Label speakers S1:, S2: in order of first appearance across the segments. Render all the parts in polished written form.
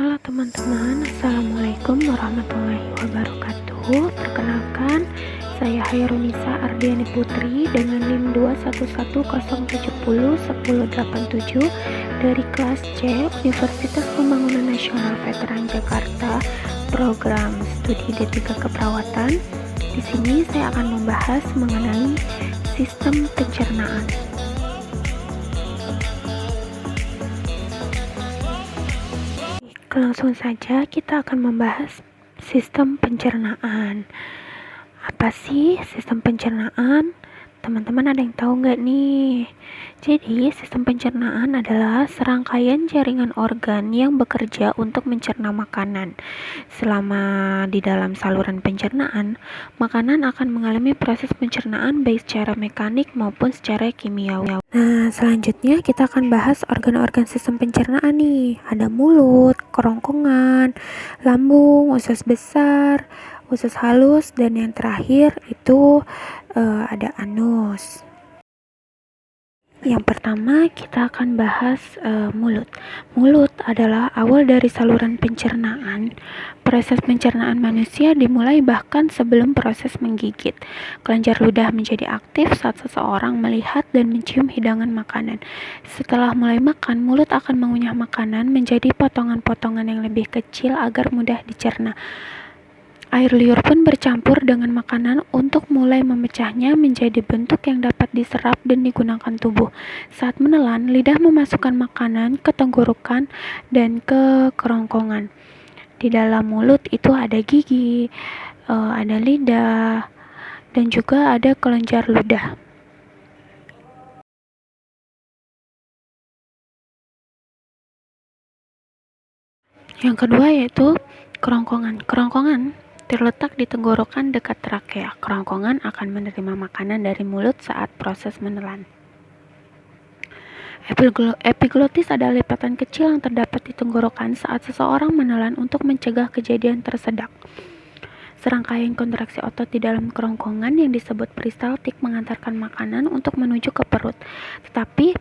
S1: Halo teman-teman, Assalamualaikum warahmatullahi wabarakatuh. Perkenalkan, saya Hairunisa Ardiani Putri dengan NIM 2110701087 dari kelas C Universitas Pembangunan Nasional Veteran Jakarta, program studi D3 Keperawatan. Di sini saya akan membahas mengenai sistem pencernaan. Langsung saja kita akan membahas sistem pencernaan. Apa sih sistem pencernaan? Teman-teman ada yang tahu nggak nih? Jadi sistem pencernaan adalah serangkaian jaringan organ yang bekerja untuk mencerna makanan. Selama di dalam saluran pencernaan, makanan akan mengalami proses pencernaan baik secara mekanik maupun secara kimiawi. Nah, selanjutnya kita akan bahas organ-organ sistem pencernaan nih. Ada mulut, kerongkongan, lambung, usus besar, usus halus, dan yang terakhir itu ada anus. Yang pertama kita akan bahas mulut. Mulut adalah awal dari saluran pencernaan. Proses pencernaan manusia dimulai bahkan sebelum proses menggigit. Kelenjar ludah menjadi aktif saat seseorang melihat dan mencium hidangan makanan. Setelah mulai makan, mulut akan mengunyah makanan menjadi potongan-potongan yang lebih kecil agar mudah dicerna. Air liur pun bercampur dengan makanan untuk mulai memecahnya menjadi bentuk yang dapat diserap dan digunakan tubuh. Saat menelan, lidah memasukkan makanan ke tenggorokan dan ke kerongkongan. Di dalam mulut itu ada gigi, ada lidah, dan juga ada kelenjar ludah. Yang kedua yaitu kerongkongan. Kerongkongan terletak di tenggorokan dekat trakea. Kerongkongan akan menerima makanan dari mulut saat proses menelan. Epiglotis adalah lipatan kecil yang terdapat di tenggorokan saat seseorang menelan untuk mencegah kejadian tersedak. Serangkaian kontraksi otot di dalam kerongkongan yang disebut peristaltik mengantarkan makanan untuk menuju ke perut. Tetapi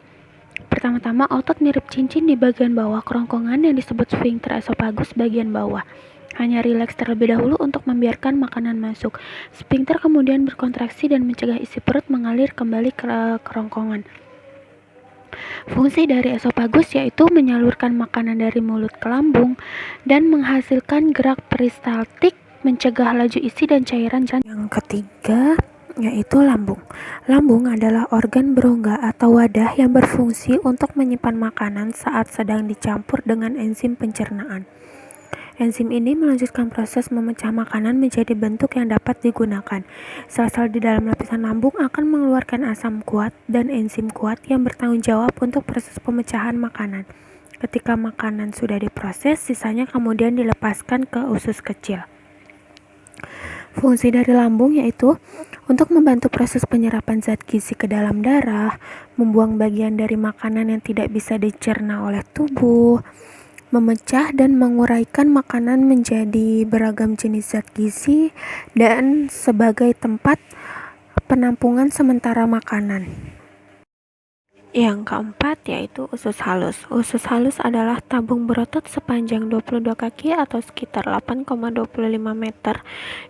S1: pertama-tama otot nirip cincin di bagian bawah kerongkongan yang disebut sphincter esophagus bagian bawah. Hanya rileks terlebih dahulu untuk membiarkan makanan masuk. Sphincter kemudian berkontraksi dan mencegah isi perut mengalir kembali ke kerongkongan. Fungsi dari esophagus yaitu menyalurkan makanan dari mulut ke lambung dan menghasilkan gerak peristaltik mencegah laju isi dan cairan jalan. Yang ketiga yaitu lambung. Lambung adalah organ berongga atau wadah yang berfungsi untuk menyimpan makanan saat sedang dicampur dengan enzim pencernaan. Enzim ini melanjutkan proses memecah makanan menjadi bentuk yang dapat digunakan. Sel-sel di dalam lapisan lambung akan mengeluarkan asam kuat dan enzim kuat yang bertanggung jawab untuk proses pemecahan makanan. Ketika makanan sudah diproses, sisanya kemudian dilepaskan ke usus kecil. Fungsi dari lambung yaitu untuk membantu proses penyerapan zat gizi ke dalam darah, membuang bagian dari makanan yang tidak bisa dicerna oleh tubuh, memecah dan menguraikan makanan menjadi beragam jenis zat gizi, dan sebagai tempat penampungan sementara makanan. Yang keempat yaitu usus halus. Usus halus adalah tabung berotot sepanjang 22 kaki atau sekitar 8,25 meter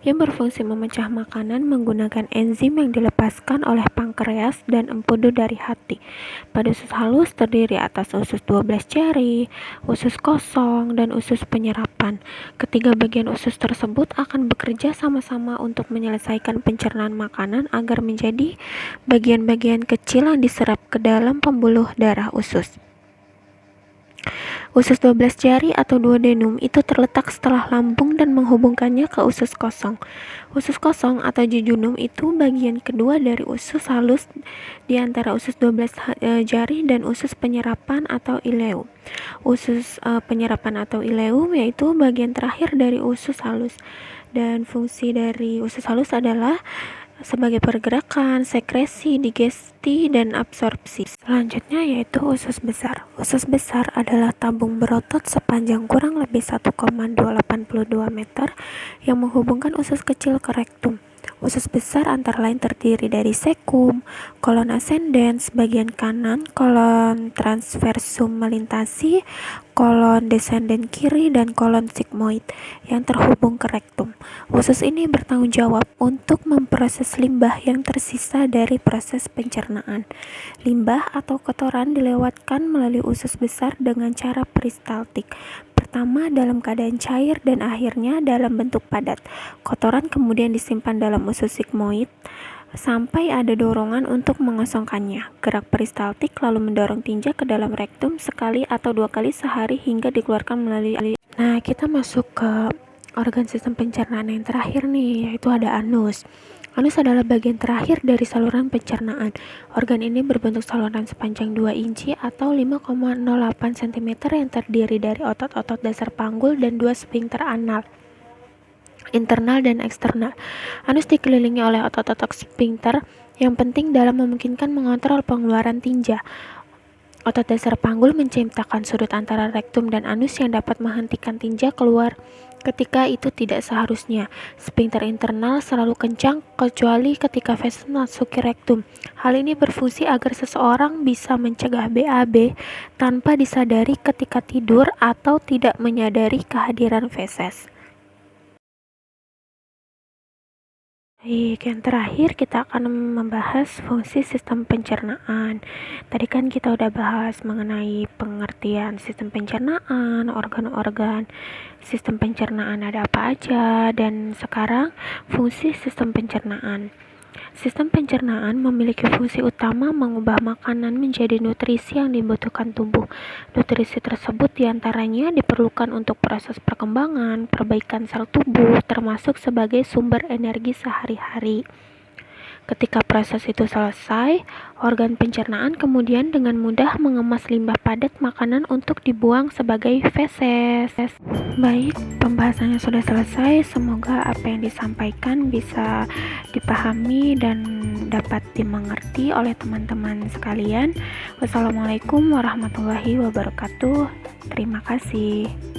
S1: yang berfungsi memecah makanan menggunakan enzim yang dilepaskan oleh pankreas dan empedu dari hati. Pada usus halus terdiri atas usus 12 jari, usus kosong, dan usus penyerapan. Ketiga bagian usus tersebut akan bekerja sama-sama untuk menyelesaikan pencernaan makanan agar menjadi bagian-bagian kecil yang diserap ke dalam pembuluh darah usus. Usus 12 jari atau duodenum itu terletak setelah lambung dan menghubungkannya ke usus kosong. Usus kosong atau jejunum itu bagian kedua dari usus halus di antara usus 12 jari dan usus penyerapan atau ileum. Usus penyerapan atau ileum yaitu bagian terakhir dari usus halus. Dan fungsi dari usus halus adalah sebagai pergerakan, sekresi, digesti, dan absorpsi. Selanjutnya yaitu usus besar. Usus besar adalah tabung berotot sepanjang kurang lebih 1,282 meter yang menghubungkan usus kecil ke rektum. Usus besar antara lain terdiri dari cecum, kolon ascendens bagian kanan, kolon transversum melintasi, kolon descendens kiri, dan kolon sigmoid yang terhubung ke rektum. Usus ini bertanggung jawab untuk memproses limbah yang tersisa dari proses pencernaan. Limbah atau kotoran dilewatkan melalui usus besar dengan cara peristaltik. Pertama dalam keadaan cair dan akhirnya dalam bentuk padat. Kotoran kemudian disimpan dalam usus sigmoid sampai ada dorongan untuk mengosongkannya. Gerak peristaltik lalu mendorong tinja ke dalam rektum sekali atau 2 kali sehari hingga dikeluarkan melalui. Nah, kita masuk ke organ sistem pencernaan yang terakhir nih, yaitu ada anus. Anus adalah bagian terakhir dari saluran pencernaan. Organ ini berbentuk saluran sepanjang 2 inci atau 5,08 cm yang terdiri dari otot-otot dasar panggul dan 2 sphincter anal, internal dan eksternal. Anus dikelilingi oleh otot-otot sphincter yang penting dalam memungkinkan mengontrol pengeluaran tinja. Otot dasar panggul menciptakan sudut antara rektum dan anus yang dapat menghentikan tinja keluar ketika itu tidak seharusnya. Sphincter internal selalu kencang kecuali ketika feses memasuki rektum. Hal ini berfungsi agar seseorang bisa mencegah BAB tanpa disadari ketika tidur atau tidak menyadari kehadiran feses. Baik, yang terakhir kita akan membahas fungsi sistem pencernaan. Tadi kan kita udah bahas mengenai pengertian sistem pencernaan, organ-organ sistem pencernaan ada apa aja, dan sekarang fungsi sistem pencernaan. Sistem pencernaan memiliki fungsi utama mengubah makanan menjadi nutrisi yang dibutuhkan tubuh. Nutrisi tersebut diantaranya diperlukan untuk proses perkembangan, perbaikan sel tubuh, termasuk sebagai sumber energi sehari-hari. Ketika proses itu selesai, organ pencernaan kemudian dengan mudah mengemas limbah padat makanan untuk dibuang sebagai feses. Baik, pembahasannya sudah selesai. Semoga apa yang disampaikan bisa dipahami dan dapat dimengerti oleh teman-teman sekalian. Wassalamualaikum warahmatullahi wabarakatuh. Terima kasih.